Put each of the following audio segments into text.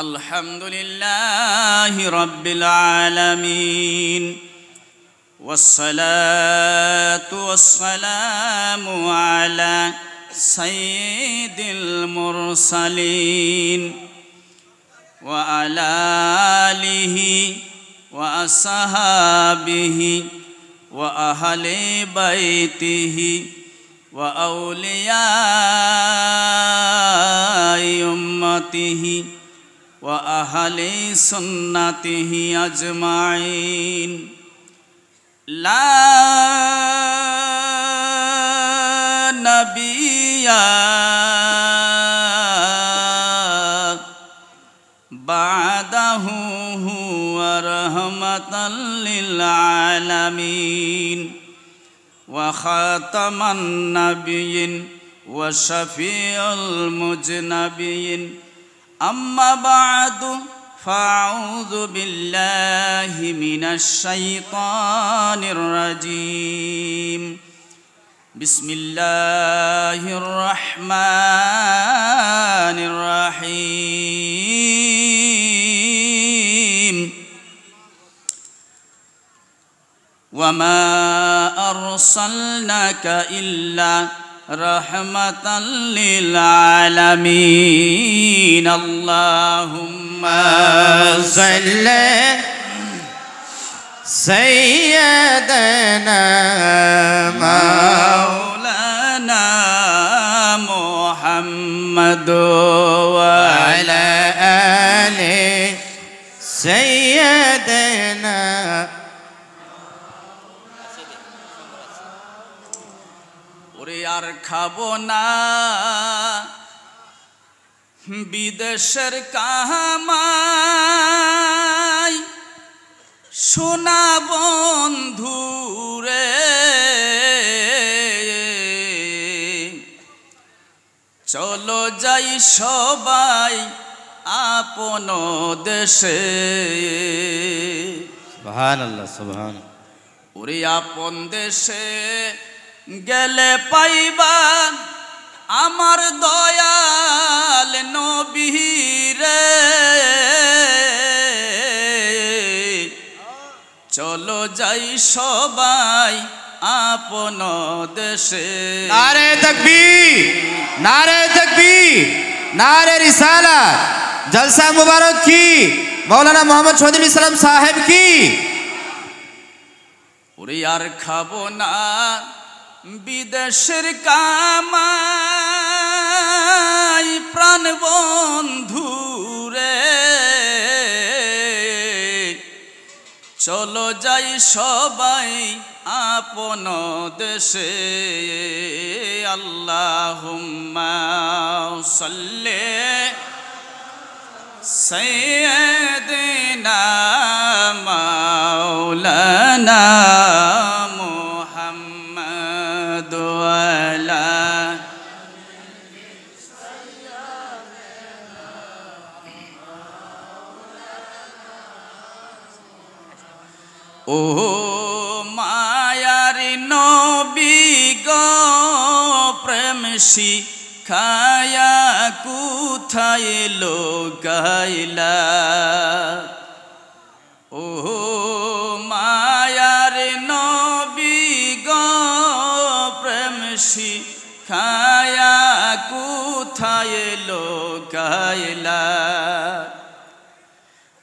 আলহামদুলিল্লাহি রাব্বিল আলামিন ওয়াসসালাতু ওয়াসসালামু আলা সাইয়্যিদিল মুরসালিন ওয়া আলা আলিহি ওয়া আসহাবিহি ওয়া আহলি বাইতিহি ওয়া আউলিয়াই উম্মতিহি ওয়া আহলি সুন্নাতিহি আজমাইন। লা নবিয়্যা বা'দাহু হুয়া রাহমাতাল লিল আলামিন ওয়া খাতামান নাবিয়্যিন ওয়া শাফিউল মুজনাবিয়্যিন। أما بعد فأعوذ بالله من الشيطان الرجيم. بسم الله الرحمن الرحيم. وما أرسلناك إلا رحمة للعالمين. اللهم صل سيدنا مولانا محمد وعلى آل سيدنا। আর খাবো না বিদেশের কামাই, সোনা বন্ধুরে চলো যাই সবাই আপন দেশে। সুবহানাল্লাহ সুবহানাল্লাহ। ওরে আপন দেশে গেলে পাইবা আমার দয়াল নবীরে, চলো যাই সবাই আপন দেশে। নারে তাকবীর, নারে তাকবীর, নারে রিসালাত। জলসা মুবারক কি মৌলানা মোহাম্মদ শহীদুল ইসলাম সাহেব কি। ওরে আর খাবো না বিদেশের কামাই, প্রাণ বন্ধুরে চলো যাই সবাই আপন দেশে। আল্লাহুম্মা সাল্লি সাইয়্যিদিনা মাওলানা ও মায়ার নবী গো প্রেম শিখায়া কোথায় লোকাইলা। ও মায়ার নবী গো প্রেম শিখায়া কোথায় লোকাইলা।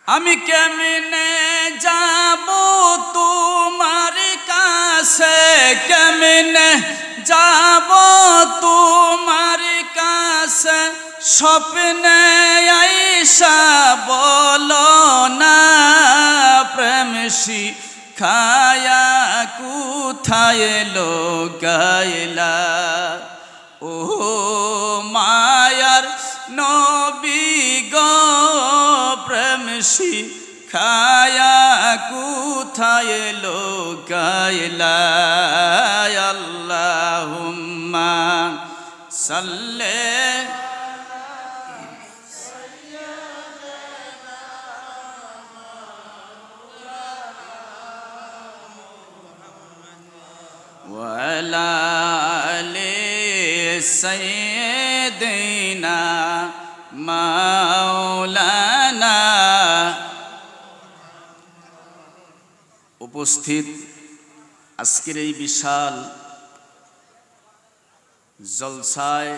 আমি কেমনে যাব তোমার কাছে, কেমনে যাব তোমার কাছে, স্বপ্নে আইসা বলো না প্রেম শিখায়া কোথায় লোকাইলা। ও মায়ার নবী গো প্রেম শিখায়া কোথায় লোকাইলা। আল্লাহুম্মা সাল্লি ওয়া আলা আলি সাইয়্যিদিনা মাওলানা উপস্থিত আজকের এই বিশাল জলসায়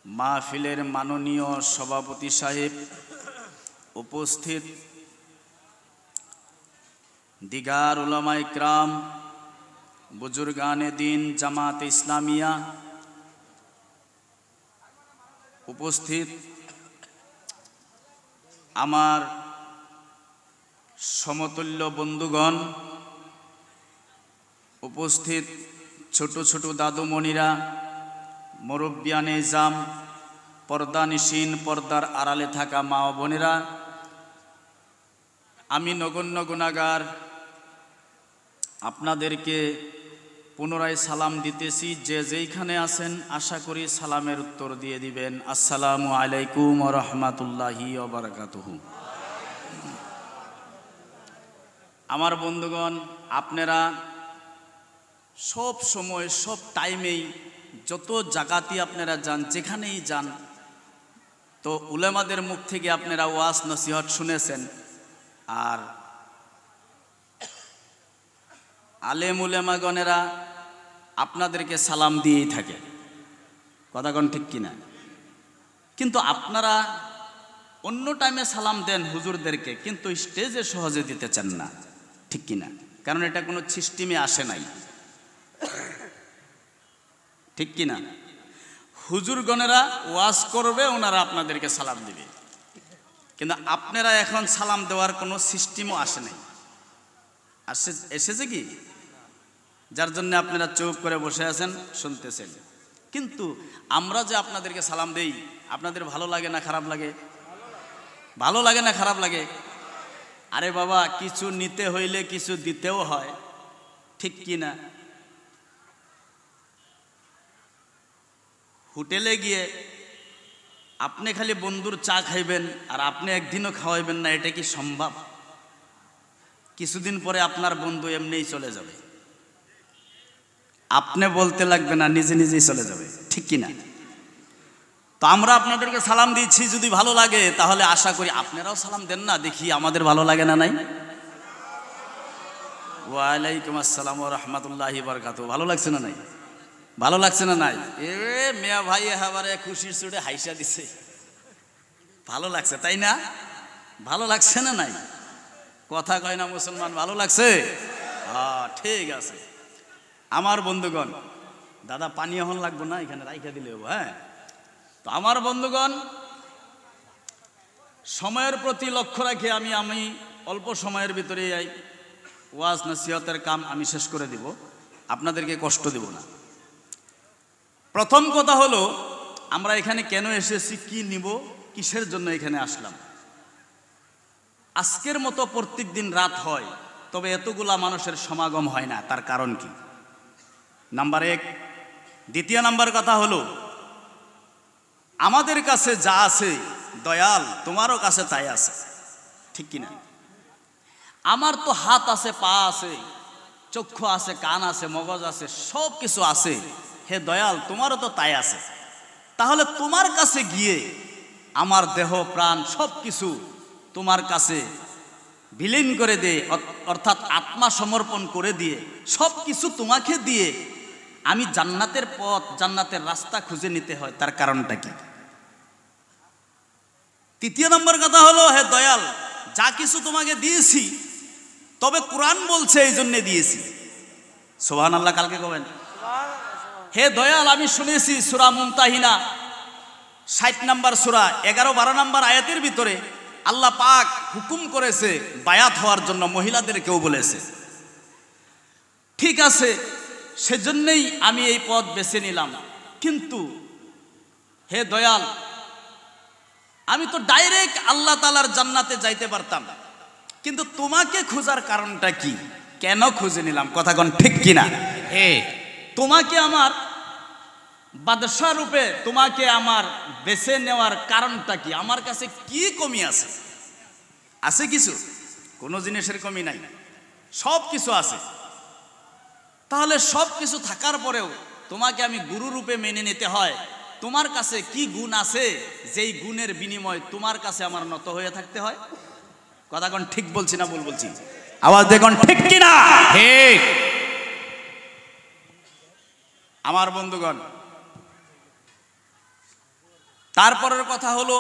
মাহফিলের মাননীয় সভাপতি সাহেব, উপস্থিত দিগার উলামা ইকরাম, বুজুর্গানে দিন, জামাত ইসলামিয়া, উপস্থিত আমার সমতুল্য বন্ধুগণ, উপস্থিত ছোট ছোট দাদুমণিরা, মুরব্বিয়ানে ইজাম, পর্দানিসীন, পর্দার আড়ালে থাকা মা ও বোনেরা, আমি নগণ্য গুনাহগার আপনাদেরকে পুনরায় সালাম দিতেছি। যে যেইখানে আছেন আশা করি সালামের উত্তর দিয়ে দিবেন। আসসালামু আলাইকুম ওয়া রাহমাতুল্লাহি ওয়া বারাকাতুহু। আমার বন্ধুগণ, আপনারা সব সময় সব টাইমেই যত জায়গাতেই আপনারা যান, যেখানেই যান, তো উলেমাদের মুখ থেকে আপনারা ওয়াজ নসিহত শুনেছেন, আর আলেম উলেমাগণেরা আপনাদেরকে সালাম দিয়েই থাকে। কথাগণ ঠিক কিনা? কিন্তু আপনারা অন্য টাইমে সালাম দেন হুজুরদেরকে, কিন্তু স্টেজে সহজে দিতে চান না, ঠিক কিনা? কারণ এটা কোনো সিস্টেমে আসে নাই, ঠিক কিনা? হুজুরগণেরা ওয়াজ করবে, ওনারা আপনাদেরকে সালাম দিবে, কিন্তু আপনারা এখন সালাম দেওয়ার কোনো সিস্টেমও আসে নাই। এসেছে কি? যার জন্য আপনারা চুপ করে বসে আছেন, শুনতেছেন। কিন্তু আমরা যে আপনাদেরকে সালাম দেই, আপনাদের ভালো লাগে না খারাপ লাগে? ভালো লাগে না খারাপ লাগে? আরে বাবা, কিছু নিতে হইলে কিছু দিতেও হয়, ঠিক কি না? হোটেলে গিয়ে আপনি খালি বন্ধুর চা খাইবেন আর আপনি একদিনও খাওয়াইবেন না, এটা কি সম্ভব? কিছুদিন পরে আপনার বন্ধু এমনিই চলে যাবে, আপনি বলতে লাগবে না, নিজে নিজেই চলে যাবে, ঠিক কি না? তো আমরা আপনাদেরকে সালাম দিচ্ছি, যদি ভালো লাগে তাহলে আশা করি আপনারাও সালাম দেন না, দেখি আমাদের ভালো লাগে না নাই? ওয়ালাইকুম আসসালাম ওয়া রাহমাতুল্লাহি ওয়া বারাকাতুহু। ভালো লাগছে না নাই? ভালো লাগছে না নাই? এ মিয়া ভাই এবারে খুশির চুড়ে হাইসা দিছে, ভালো লাগছে তাই না? ভালো লাগছে না নাই? কথা কয় না মুসলমান, ভালো লাগছে? হ্যাঁ, ঠিক আছে। আমার বন্ধুগণ, দাদা পানি এখন লাগবো না, এখানে রাইখা দিলে হবো। হ্যাঁ, তো আমার বন্ধুগণ, সময়ের প্রতি লক্ষ্য রাখি আমি অল্প সময়ের ভিতরে ওয়াজ নসিহতের কাম আমি শেষ করে দিব, আপনাদেরকে কষ্ট দেব না। প্রথম কথা হলো, আমরা এখানে কেন এসেছি, কি নিব, কিসের জন্য এখানে আসলাম। আজকের মতো প্রত্যেক দিন রাত হয়, তবে এতগুলা মানুষের সমাগম হয় না, তার কারণ কি? নাম্বার এক। দ্বিতীয় নাম্বার কথা হলো, আমাদের কাছে যা আছে দয়াল তোমারও কাছে তাই আছে, ঠিক কিনা? আমার তো হাত আছে, পা আছে, চক্ষু আছে, কান আছে, মগজ আছে, সব কিছু আছে, হে দয়াল তোমারও তো তাই আছে। তাহলে তোমার কাছে গিয়ে আমার দেহ প্রাণ সব কিছু তোমার কাছে বিলীন করে দিয়ে, অর্থাৎ আত্মা সমর্পণ করে দিয়ে, সব কিছু তোমাকে দিয়ে আমি জান্নাতের পথ, জান্নাতের রাস্তা খুঁজে নিতে হয়, তার কারণটা কি? তৃতীয় নম্বর কথা হলো, হে দয়াল যা কিছু তোমাকে দিয়েছি, তবে কোরআন বলছে এই জন্যে দিয়েছি। সুবহানাল্লাহ, কালকে কবেন। হে দয়াল আমি শুনেছি সূরা মুমতাহিনা 60 নম্বর সূরা 11-12 নম্বর আয়াতের ভিতরে আল্লাহ পাক হুকুম করেছে বায়াত হওয়ার জন্য, মহিলাদেরকেও বলেছে। ঠিক আছে, সেজন্যই আমি এই পথ বেছে নিলাম। কিন্তু হে দয়াল, আমি তো ডাইরেক্ট আল্লাহ তাআলার জান্নাতে যাইতে পারতাম, কিন্তু তোমাকে খোঁজার কারণটা কি? কেন খুঁজে নিলাম? কথা কোন ঠিক কিনা? তোমাকে আমার বাদশা রূপে তোমাকে আমার বেছে নেওয়ার কারণটা কি? আমার কাছে কি কমি আছে? আছে কিছু? কোনো জিনিসের কমি নাই, সব কিছু আছে। তাহলে সব কিছু থাকার পরেও তোমাকে আমি গুরু রূপে মেনে নিতে হয়। তোমার কাছে কি গুণ আছে যেই গুণের বিনিময়ে তোমার কাছে আমার নত হয়ে থাকতে হয়? কথা কোন ঠিক বলছি না ভুল বলছি? আওয়াজ দেখুন ঠিক কিনা? ঠিক। আমার বন্ধুগণ, তারপরের কথা হলো